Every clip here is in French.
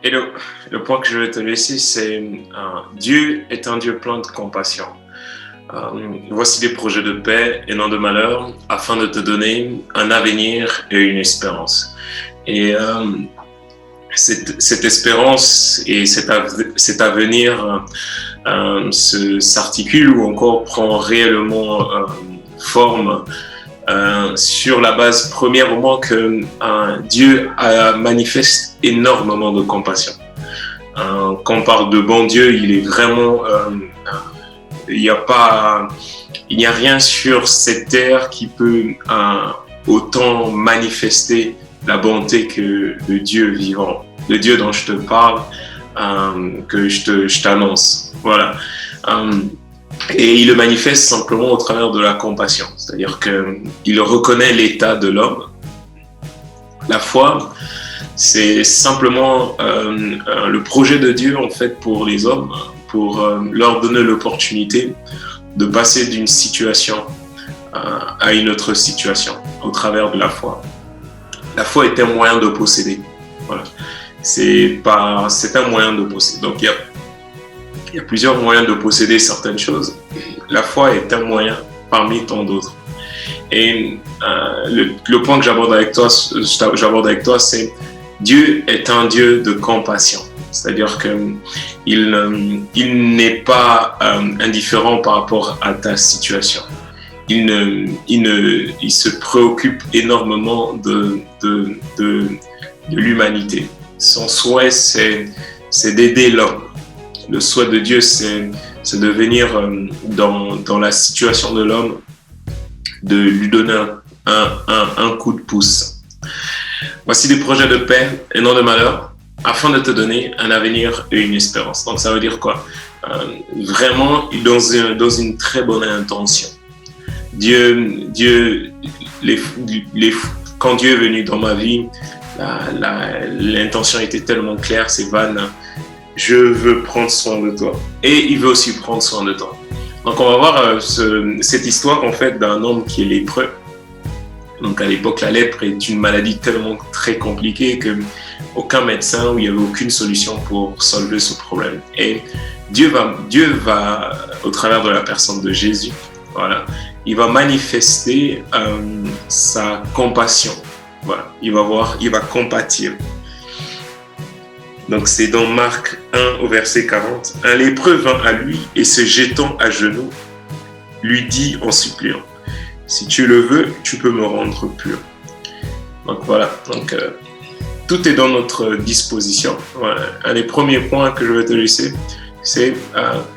Et le point que je vais te laisser, c'est Dieu est un Dieu plein de compassion. Voici des projets de paix et non de malheur, afin de te donner un avenir et une espérance. Et cette espérance et cet avenir s'articule ou encore prend réellement forme sur la base premièrement que Dieu manifeste énormément de compassion. Quand on parle de bon Dieu, il est vraiment il n'y a rien sur cette terre qui peut autant manifester la bonté que le Dieu vivant, le Dieu dont je te parle, que je t'annonce. Voilà. Et il le manifeste simplement au travers de la compassion, c'est-à-dire qu'il reconnaît l'état de l'homme. La foi, c'est simplement le projet de Dieu en fait pour les hommes, pour leur donner l'opportunité de passer d'une situation à une autre situation au travers de la foi. La foi est un moyen de posséder. Voilà. C'est un moyen de posséder. Donc il y a plusieurs moyens de posséder certaines choses. La foi est un moyen parmi tant d'autres. Et le point que j'aborde avec toi, c'est Dieu est un Dieu de compassion. C'est-à-dire qu'il n'est pas indifférent par rapport à ta situation. Il se préoccupe énormément de l'humanité. Son souhait, c'est d'aider l'homme. Le souhait de Dieu, c'est de venir dans la situation de l'homme, de lui donner un coup de pouce. Voici des projets de paix et non de malheur, afin de te donner un avenir et une espérance. Donc ça veut dire quoi? Vraiment dans une très bonne intention. Quand Dieu est venu dans ma vie, l'intention était tellement claire, c'est Van, je veux prendre soin de toi. Et il veut aussi prendre soin de toi. Donc on va voir cette histoire en fait d'un homme qui est lépreux. Donc à l'époque, la lèpre est une maladie tellement très compliquée que aucun médecin, où il n'y avait aucune solution pour solver ce problème. Et Dieu va au travers de la personne de Jésus, voilà, il va manifester sa compassion. Voilà, il va compatir. Donc c'est dans Marc 1 au verset 40. Un lépreux vint à lui et se jetant à genoux, lui dit en suppliant, si tu le veux, tu peux me rendre pur. Donc voilà, tout est dans notre disposition. Voilà. Un des premiers points que je vais te laisser, c'est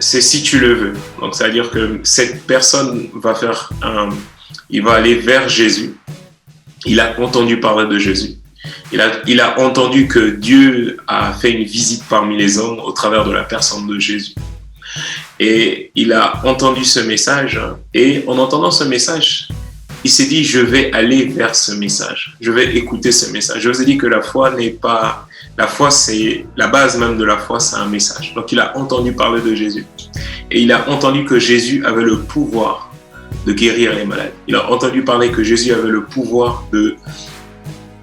si tu le veux. Donc ça veut dire que cette personne il va aller vers Jésus. Il a entendu parler de Jésus. Il a entendu que Dieu a fait une visite parmi les hommes au travers de la personne de Jésus. Et il a entendu ce message. Et en entendant ce message, il s'est dit, je vais aller vers ce message. Je vais écouter ce message. Je vous ai dit que la foi, c'est la base même de la foi, c'est un message. Donc il a entendu parler de Jésus. Et il a entendu que Jésus avait le pouvoir de guérir les malades. Il a entendu parler que Jésus avait le pouvoir de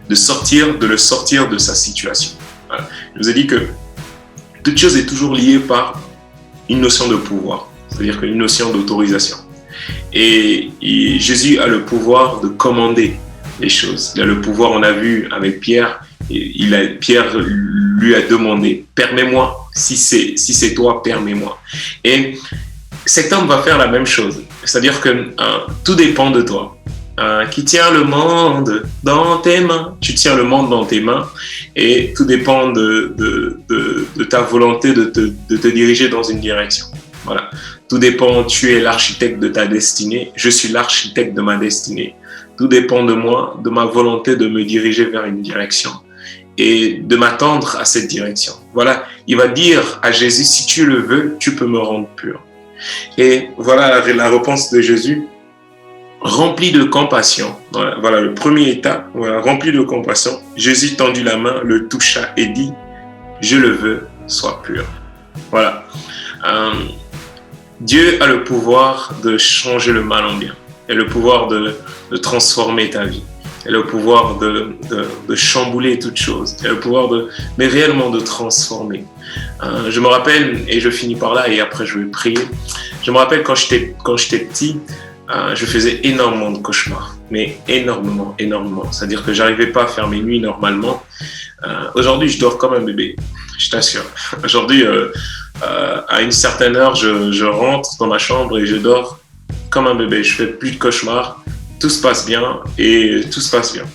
le sortir de sa situation. Voilà. Je vous ai dit que toute chose est toujours liée par une notion de pouvoir, c'est-à-dire une notion d'autorisation. Et Jésus a le pouvoir de commander les choses. Il a le pouvoir, on a vu avec Pierre, Pierre lui a demandé, permets-moi, si c'est toi, permets-moi. Et cet homme va faire la même chose, c'est-à-dire que tout dépend de toi. Qui tient le monde dans tes mains. Tu tiens le monde dans tes mains et tout dépend de ta volonté de te diriger dans une direction. Voilà. Tout dépend, tu es l'architecte de ta destinée, je suis l'architecte de ma destinée. Tout dépend de moi, de ma volonté de me diriger vers une direction et de m'attendre à cette direction. Voilà, il va dire à Jésus, si tu le veux, tu peux me rendre pur. Et voilà la réponse de Jésus. Rempli de compassion, voilà le premier état, voilà, rempli de compassion, Jésus tendit la main, le toucha et dit, je le veux, sois pur. Voilà. Dieu a le pouvoir de changer le mal en bien et le pouvoir de transformer ta vie. Elle a le pouvoir de chambouler toute chose. Elle a le pouvoir mais réellement de transformer. Je me rappelle, et je finis par là, et après je vais prier. Je me rappelle quand j'étais petit, je faisais énormément de cauchemars. Mais énormément. C'est-à-dire que j'arrivais pas à faire mes nuits normalement. Aujourd'hui, je dors comme un bébé. Je t'assure. Aujourd'hui, à une certaine heure, je rentre dans ma chambre et je dors comme un bébé. Je fais plus de cauchemars. Tout se passe bien et tout se passe bien.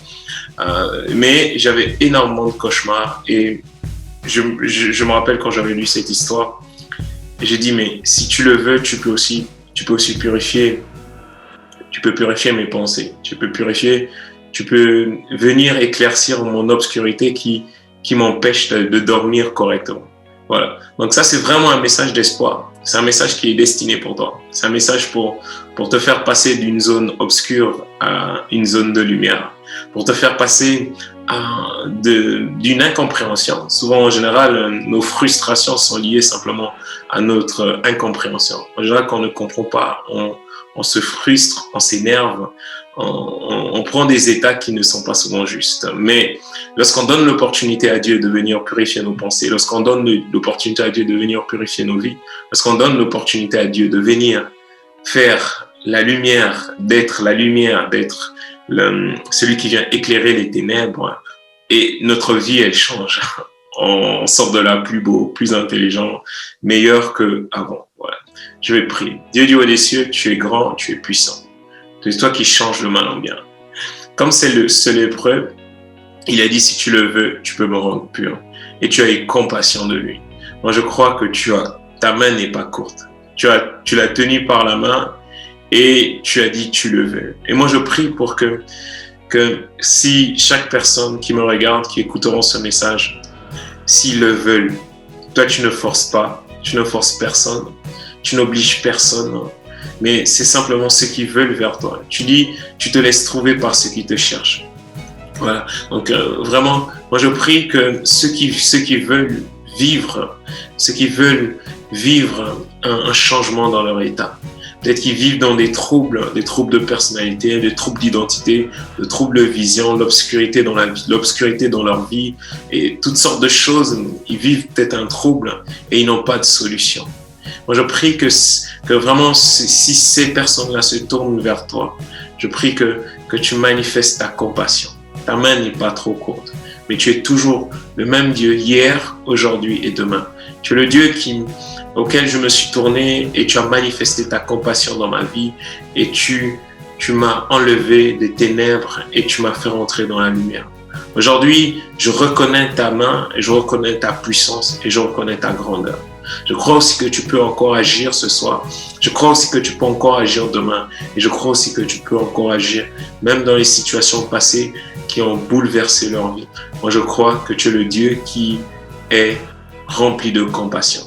Mais j'avais énormément de cauchemars et je me rappelle quand j'avais lu cette histoire, j'ai dit mais si tu le veux, tu peux aussi purifier. Tu peux purifier mes pensées. Tu peux venir éclaircir mon obscurité qui m'empêche de dormir correctement. Voilà. Donc ça, c'est vraiment un message d'espoir. C'est un message qui est destiné pour toi. C'est un message pour te faire passer d'une zone obscure à une zone de lumière. Pour te faire passer d'une incompréhension. Souvent, en général, nos frustrations sont liées simplement à notre incompréhension. En général, quand on ne comprend pas, on se frustre, on s'énerve, on prend des états qui ne sont pas souvent justes. Mais lorsqu'on donne l'opportunité à Dieu de venir purifier nos pensées, lorsqu'on donne l'opportunité à Dieu de venir purifier nos vies, lorsqu'on donne l'opportunité à Dieu de venir faire la lumière, d'être celui qui vient éclairer les ténèbres, et notre vie, elle change. On sort de là plus beau, plus intelligent, meilleur qu'avant. Voilà. Je vais prier. Dieu du haut des cieux, tu es grand, tu es puissant. C'est toi qui changes le mal en bien. Comme c'est le seul lépreux, il a dit, si tu le veux, tu peux me rendre pur. Et tu as eu compassion de lui. Moi, je crois que ta main n'est pas courte. Tu l'as tenu par la main et tu as dit, tu le veux. Et moi, je prie pour que si chaque personne qui me regarde, qui écouteront ce message, s'ils le veulent, toi, tu ne forces pas, tu ne forces personne, tu n'obliges personne, mais c'est simplement ceux qui veulent vers toi. Tu dis, tu te laisses trouver par ceux qui te cherchent. Voilà. Donc, vraiment, moi, je prie que ceux qui veulent vivre un changement dans leur état. Peut-être qu'ils vivent dans des troubles de personnalité, des troubles d'identité, des troubles de vision, l'obscurité dans leur vie et toutes sortes de choses. Ils vivent peut-être un trouble et ils n'ont pas de solution. Moi, je prie que vraiment, si ces personnes-là se tournent vers toi, je prie que tu manifestes ta compassion. Ta main n'est pas trop courte, mais tu es toujours le même Dieu hier, aujourd'hui et demain. Tu es le Dieu auquel je me suis tourné et tu as manifesté ta compassion dans ma vie et tu m'as enlevé des ténèbres et tu m'as fait rentrer dans la lumière. Aujourd'hui, je reconnais ta main et je reconnais ta puissance et je reconnais ta grandeur. Je crois aussi que tu peux encore agir ce soir. Je crois aussi que tu peux encore agir demain. Et je crois aussi que tu peux encore agir même dans les situations passées qui ont bouleversé leur vie. Moi, je crois que tu es le Dieu qui est rempli de compassion.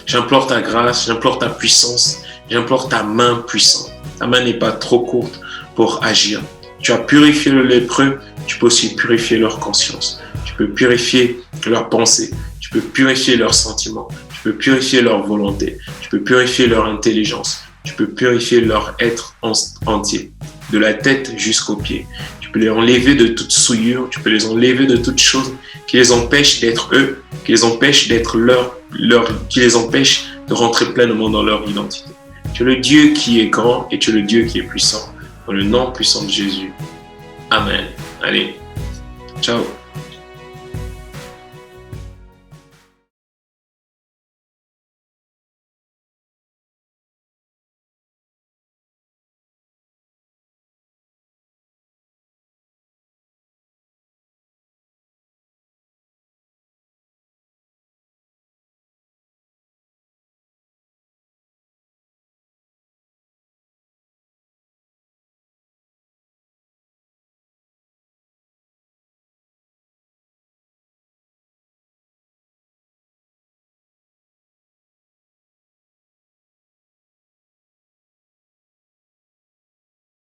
J'implore ta grâce, j'implore ta puissance, j'implore ta main puissante. Ta main n'est pas trop courte pour agir. Tu as purifié le lépreux, tu peux aussi purifier leur conscience. Tu peux purifier leurs pensées, tu peux purifier leurs sentiments, tu peux purifier leur volonté, tu peux purifier leur intelligence, tu peux purifier leur être entier, de la tête jusqu'aux pieds. Tu peux les enlever de toute souillure, tu peux les enlever de toutes choses qui les empêchent d'être eux, qui les empêchent d'être qui les empêchent de rentrer pleinement dans leur identité. Tu es le Dieu qui est grand et tu es le Dieu qui est puissant. Dans le nom puissant de Jésus. Amen. Allez, ciao.